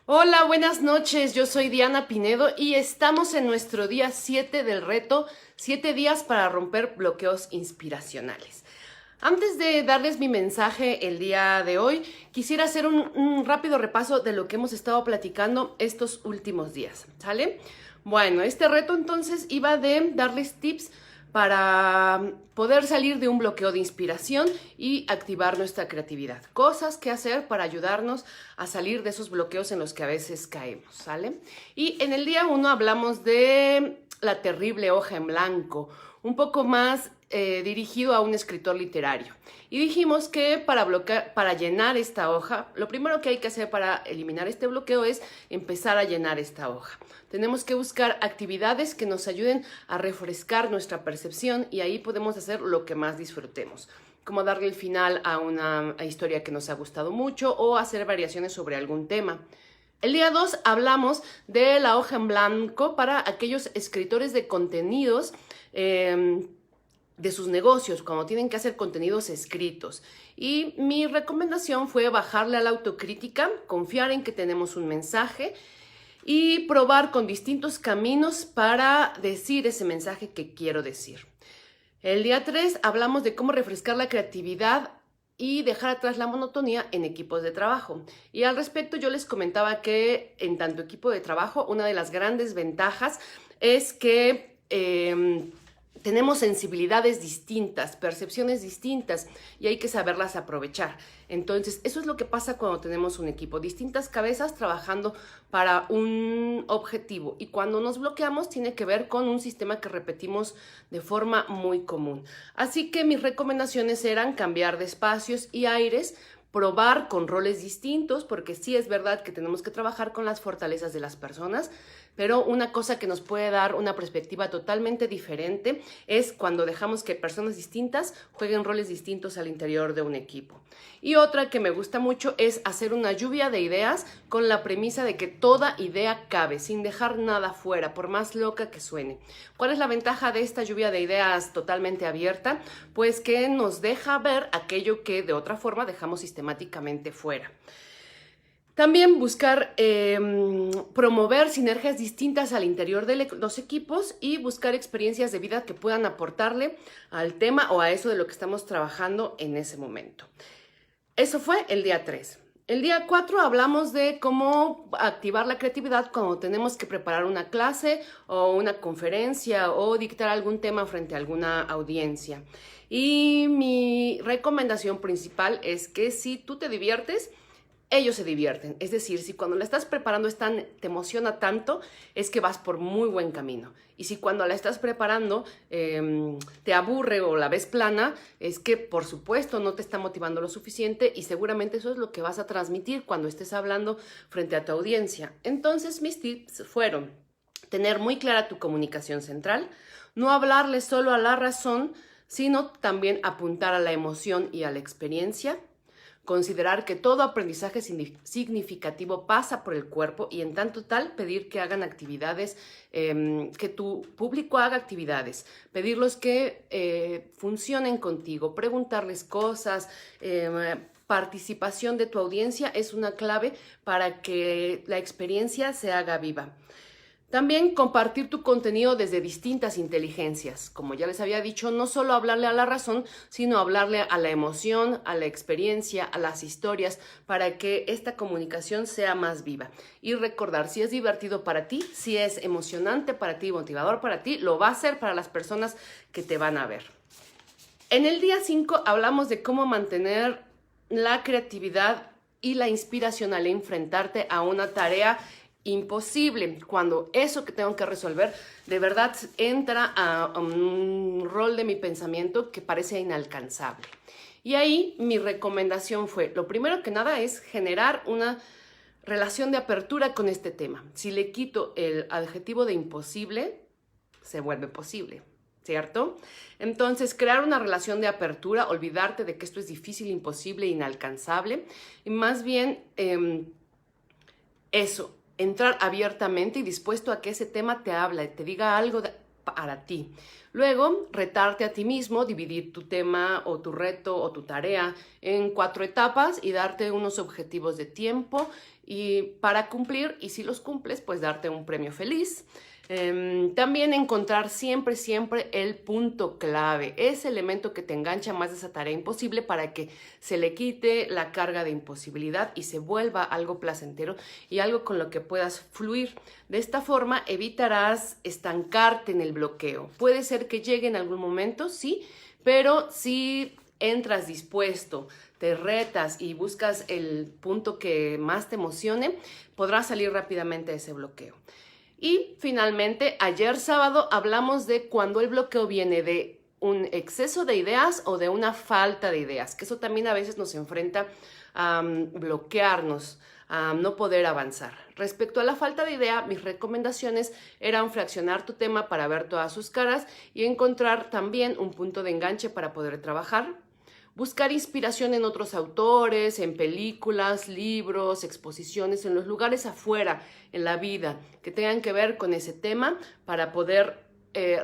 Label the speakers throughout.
Speaker 1: Hola, buenas noches. Yo soy Diana Pinedo y estamos en nuestro día 7 del reto 7 días para romper bloqueos inspiracionales. Antes de darles mi mensaje el día de hoy, quisiera hacer un rápido repaso de lo que hemos estado platicando estos últimos días, ¿sale? Bueno, este reto entonces iba de darles tips para poder salir de un bloqueo de inspiración y activar nuestra creatividad. Cosas que hacer para ayudarnos a salir de esos bloqueos en los que a veces caemos, ¿sale? Y en el día 1 hablamos de la terrible hoja en blanco, un poco más dirigido a un escritor literario. Y dijimos que para llenar esta hoja, lo primero que hay que hacer para eliminar este bloqueo es empezar a llenar esta hoja. Tenemos que buscar actividades que nos ayuden a refrescar nuestra percepción y ahí podemos hacer lo que más disfrutemos, como darle el final a una historia que nos ha gustado mucho o hacer variaciones sobre algún tema. El día 2 hablamos de la hoja en blanco para aquellos escritores de contenidos de sus negocios, cuando tienen que hacer contenidos escritos. Y mi recomendación fue bajarle a la autocrítica, confiar en que tenemos un mensaje y probar con distintos caminos para decir ese mensaje que quiero decir. El día 3 hablamos de cómo refrescar la creatividad y dejar atrás la monotonía en equipos de trabajo. Y al respecto yo les comentaba que en tanto equipo de trabajo, una de las grandes ventajas es que tenemos sensibilidades distintas, percepciones distintas y hay que saberlas aprovechar. Entonces, eso es lo que pasa cuando tenemos un equipo, distintas cabezas trabajando para un objetivo. Y cuando nos bloqueamos tiene que ver con un sistema que repetimos de forma muy común. Así que mis recomendaciones eran cambiar de espacios y aires, probar con roles distintos, porque sí es verdad que tenemos que trabajar con las fortalezas de las personas, pero una cosa que nos puede dar una perspectiva totalmente diferente es cuando dejamos que personas distintas jueguen roles distintos al interior de un equipo. Y otra que me gusta mucho es hacer una lluvia de ideas con la premisa de que toda idea cabe, sin dejar nada fuera, por más loca que suene. ¿Cuál es la ventaja de esta lluvia de ideas totalmente abierta? Pues que nos deja ver aquello que de otra forma dejamos sistemáticamente fuera. También buscar promover sinergias distintas al interior de los equipos y buscar experiencias de vida que puedan aportarle al tema o a eso de lo que estamos trabajando en ese momento. Eso fue el día 3. El día 4 hablamos de cómo activar la creatividad cuando tenemos que preparar una clase o una conferencia o dictar algún tema frente a alguna audiencia. Y mi recomendación principal es que si tú te diviertes, ellos se divierten. Es decir, si cuando la estás preparando te emociona tanto, es que vas por muy buen camino. Y si cuando la estás preparando te aburre o la ves plana, es que por supuesto no te está motivando lo suficiente y seguramente eso es lo que vas a transmitir cuando estés hablando frente a tu audiencia. Entonces mis tips fueron tener muy clara tu comunicación central, no hablarle solo a la razón, sino también apuntar a la emoción y a la experiencia. Considerar que todo aprendizaje significativo pasa por el cuerpo y en tanto tal pedir que hagan actividades, que tu público haga actividades, pedirlos que funcionen contigo, preguntarles cosas, participación de tu audiencia es una clave para que la experiencia se haga viva. También compartir tu contenido desde distintas inteligencias. Como ya les había dicho, no solo hablarle a la razón, sino hablarle a la emoción, a la experiencia, a las historias, para que esta comunicación sea más viva. Y recordar, si es divertido para ti, si es emocionante para ti, motivador para ti, lo va a ser para las personas que te van a ver. En el día 5 hablamos de cómo mantener la creatividad y la inspiración al enfrentarte a una tarea imposible, cuando eso que tengo que resolver de verdad entra a un rol de mi pensamiento que parece inalcanzable. Y ahí mi recomendación fue, lo primero que nada es generar una relación de apertura con este tema. Si le quito el adjetivo de imposible, se vuelve posible, ¿cierto? Entonces, crear una relación de apertura, olvidarte de que esto es difícil, imposible, inalcanzable, y más bien eso, entrar abiertamente y dispuesto a que ese tema te habla, te diga algo para ti. Luego, retarte a ti mismo, dividir tu tema o tu reto o tu tarea en 4 etapas y darte unos objetivos de tiempo y para cumplir, y si los cumples, pues darte un premio feliz. También encontrar siempre el punto clave, ese elemento que te engancha más de esa tarea imposible para que se le quite la carga de imposibilidad y se vuelva algo placentero y algo con lo que puedas fluir. De esta forma evitarás estancarte en el bloqueo. Puede ser que llegue en algún momento, sí, pero si entras dispuesto, te retas y buscas el punto que más te emocione, podrás salir rápidamente de ese bloqueo. Y finalmente, ayer sábado hablamos de cuando el bloqueo viene de un exceso de ideas o de una falta de ideas, que eso también a veces nos enfrenta a bloquearnos, a no poder avanzar. Respecto a la falta de idea, mis recomendaciones eran fraccionar tu tema para ver todas sus caras y encontrar también un punto de enganche para poder trabajar. Buscar inspiración en otros autores, en películas, libros, exposiciones, en los lugares afuera, en la vida, que tengan que ver con ese tema para poder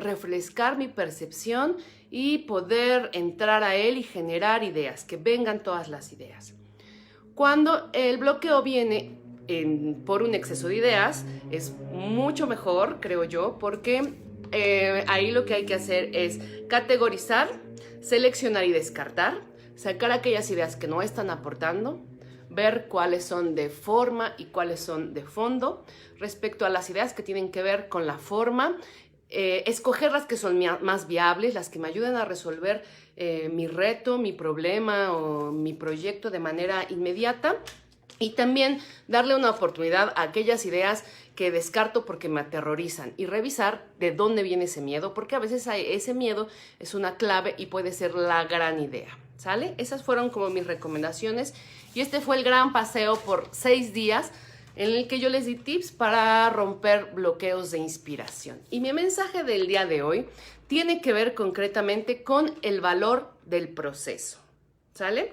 Speaker 1: refrescar mi percepción y poder entrar a él y generar ideas, que vengan todas las ideas. Cuando el bloqueo viene por un exceso de ideas, es mucho mejor, creo yo, porque ahí lo que hay que hacer es categorizar, seleccionar y descartar, sacar aquellas ideas que no están aportando, ver cuáles son de forma y cuáles son de fondo. Respecto a las ideas que tienen que ver con la forma, escoger las que son más viables, las que me ayuden a resolver mi reto, mi problema o mi proyecto de manera inmediata. Y también darle una oportunidad a aquellas ideas que descarto porque me aterrorizan y revisar de dónde viene ese miedo, porque a veces ese miedo es una clave y puede ser la gran idea, ¿sale? Esas fueron como mis recomendaciones y este fue el gran paseo por 6 días en el que yo les di tips para romper bloqueos de inspiración. Y mi mensaje del día de hoy tiene que ver concretamente con el valor del proceso, ¿sale?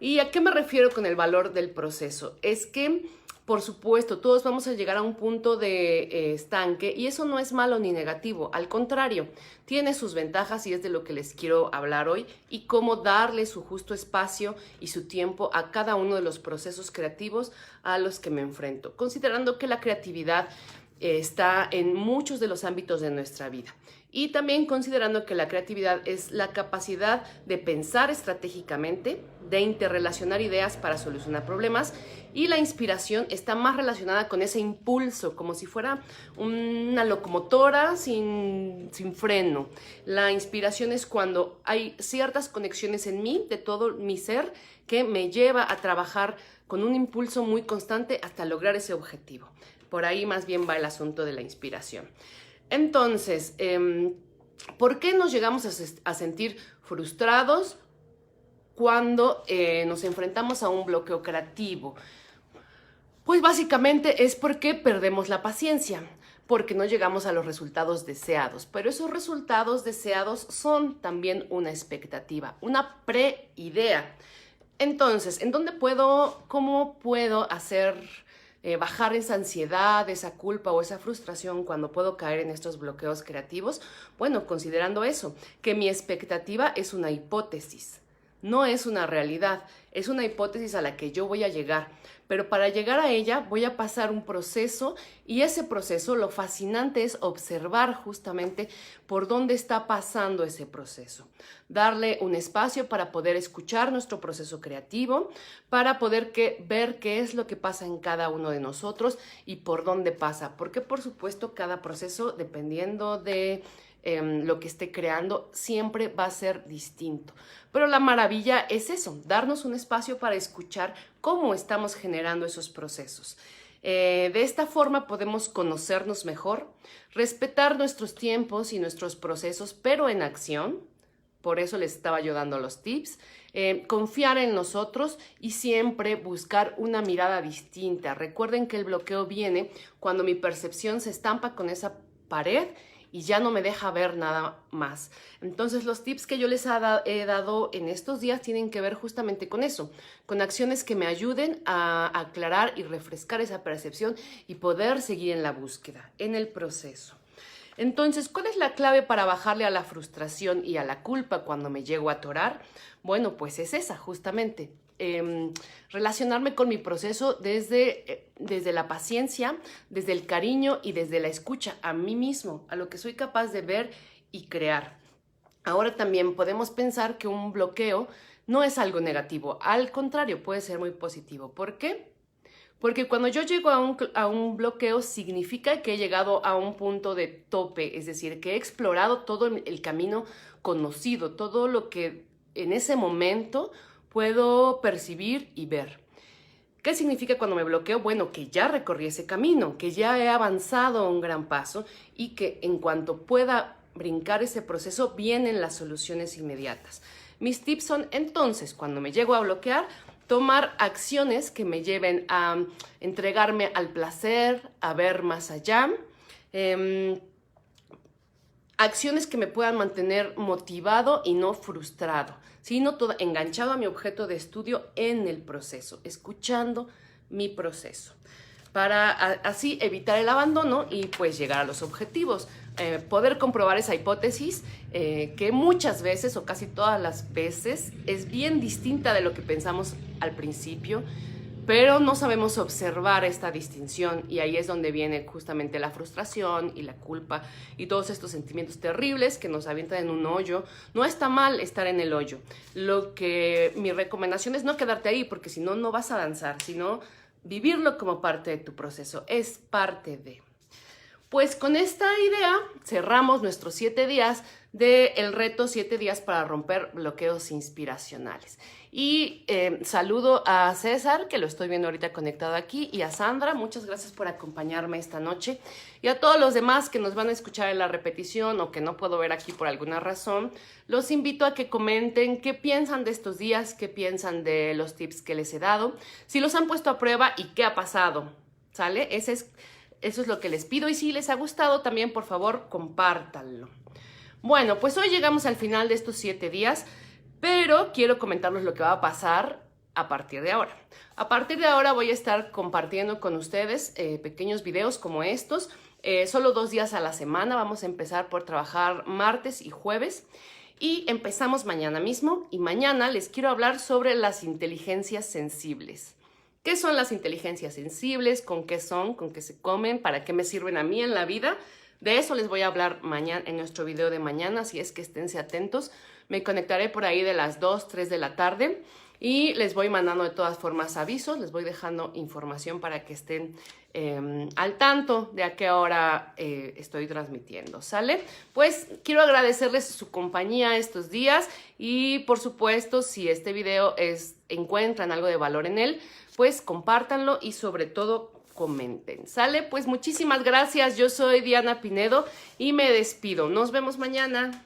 Speaker 1: ¿Y a qué me refiero con el valor del proceso? Es que, por supuesto, todos vamos a llegar a un punto de estanque y eso no es malo ni negativo. Al contrario, tiene sus ventajas y es de lo que les quiero hablar hoy y cómo darle su justo espacio y su tiempo a cada uno de los procesos creativos a los que me enfrento, considerando que la creatividad está en muchos de los ámbitos de nuestra vida. Y también considerando que la creatividad es la capacidad de pensar estratégicamente, de interrelacionar ideas para solucionar problemas, y la inspiración está más relacionada con ese impulso, como si fuera una locomotora sin freno. La inspiración es cuando hay ciertas conexiones en mí, de todo mi ser, que me lleva a trabajar con un impulso muy constante hasta lograr ese objetivo. Por ahí más bien va el asunto de la inspiración. Entonces, ¿por qué nos llegamos a sentir frustrados cuando nos enfrentamos a un bloqueo creativo? Pues básicamente es porque perdemos la paciencia, porque no llegamos a los resultados deseados. Pero esos resultados deseados son también una expectativa, una preidea. Entonces, cómo puedo bajar esa ansiedad, esa culpa o esa frustración cuando puedo caer en estos bloqueos creativos? Bueno, considerando eso, que mi expectativa es una hipótesis, no es una realidad, es una hipótesis a la que yo voy a llegar, pero para llegar a ella voy a pasar un proceso y ese proceso, lo fascinante es observar justamente por dónde está pasando ese proceso. Darle un espacio para poder escuchar nuestro proceso creativo, para poder ver qué es lo que pasa en cada uno de nosotros y por dónde pasa, porque por supuesto cada proceso, dependiendo de lo que esté creando, siempre va a ser distinto. Pero la maravilla es eso, darnos un espacio para escuchar cómo estamos generando esos procesos. De esta forma podemos conocernos mejor, respetar nuestros tiempos y nuestros procesos, pero en acción. Por eso les estaba yo dando los tips. Confiar en nosotros y siempre buscar una mirada distinta. Recuerden que el bloqueo viene cuando mi percepción se estampa con esa pared y ya no me deja ver nada más. Entonces los tips que yo les he dado en estos días tienen que ver justamente con eso, con acciones que me ayuden a aclarar y refrescar esa percepción y poder seguir en la búsqueda, en el proceso. Entonces, ¿cuál es la clave para bajarle a la frustración y a la culpa cuando me llego a atorar? Bueno, pues es esa, justamente. Relacionarme con mi proceso desde la paciencia, desde el cariño y desde la escucha a mí mismo, a lo que soy capaz de ver y crear. Ahora también podemos pensar que un bloqueo no es algo negativo, al contrario, puede ser muy positivo. ¿Por qué? Porque cuando yo llego a un bloqueo significa que he llegado a un punto de tope, es decir, que he explorado todo el camino conocido, todo lo que en ese momento puedo percibir y ver. ¿Qué significa cuando me bloqueo? Bueno, que ya recorrí ese camino, que ya he avanzado un gran paso y que en cuanto pueda brincar ese proceso vienen las soluciones inmediatas. Mis tips son entonces, cuando me llego a bloquear, tomar acciones que me lleven a entregarme al placer, a ver más allá, acciones que me puedan mantener motivado y no frustrado, sino enganchado a mi objeto de estudio en el proceso, escuchando mi proceso, para así evitar el abandono y pues llegar a los objetivos. Poder comprobar esa hipótesis que muchas veces o casi todas las veces es bien distinta de lo que pensamos al principio, pero no sabemos observar esta distinción y ahí es donde viene justamente la frustración y la culpa y todos estos sentimientos terribles que nos avientan en un hoyo. No está mal estar en el hoyo. Mi recomendación es no quedarte ahí, porque si no, no vas a avanzar, sino vivirlo como parte de tu proceso. Es parte de... Pues con esta idea cerramos nuestros 7 días del reto 7 días para romper bloqueos inspiracionales. Y saludo a César, que lo estoy viendo ahorita conectado aquí, y a Sandra, muchas gracias por acompañarme esta noche. Y a todos los demás que nos van a escuchar en la repetición o que no puedo ver aquí por alguna razón, los invito a que comenten qué piensan de estos días, qué piensan de los tips que les he dado, si los han puesto a prueba y qué ha pasado, ¿sale? Eso es lo que les pido y si les ha gustado también, por favor, compártanlo. Bueno, pues hoy llegamos al final de estos 7 días, pero quiero comentarles lo que va a pasar a partir de ahora. A partir de ahora voy a estar compartiendo con ustedes pequeños videos como estos, solo 2 días a la semana. Vamos a empezar por trabajar martes y jueves y empezamos mañana mismo. Y mañana les quiero hablar sobre las inteligencias sensibles. ¿Qué son las inteligencias sensibles? ¿Con qué son? ¿Con qué se comen? ¿Para qué me sirven a mí en la vida? De eso les voy a hablar mañana en nuestro video de mañana, así es que esténse atentos. Me conectaré por ahí de las 2, 3 de la tarde y les voy mandando de todas formas avisos, les voy dejando información para que estén al tanto de a qué hora estoy transmitiendo, ¿sale? Pues quiero agradecerles su compañía estos días y por supuesto si este video encuentran algo de valor en él, pues compártanlo y sobre todo comenten, ¿sale? Pues muchísimas gracias, yo soy Diana Pinedo y me despido. Nos vemos mañana.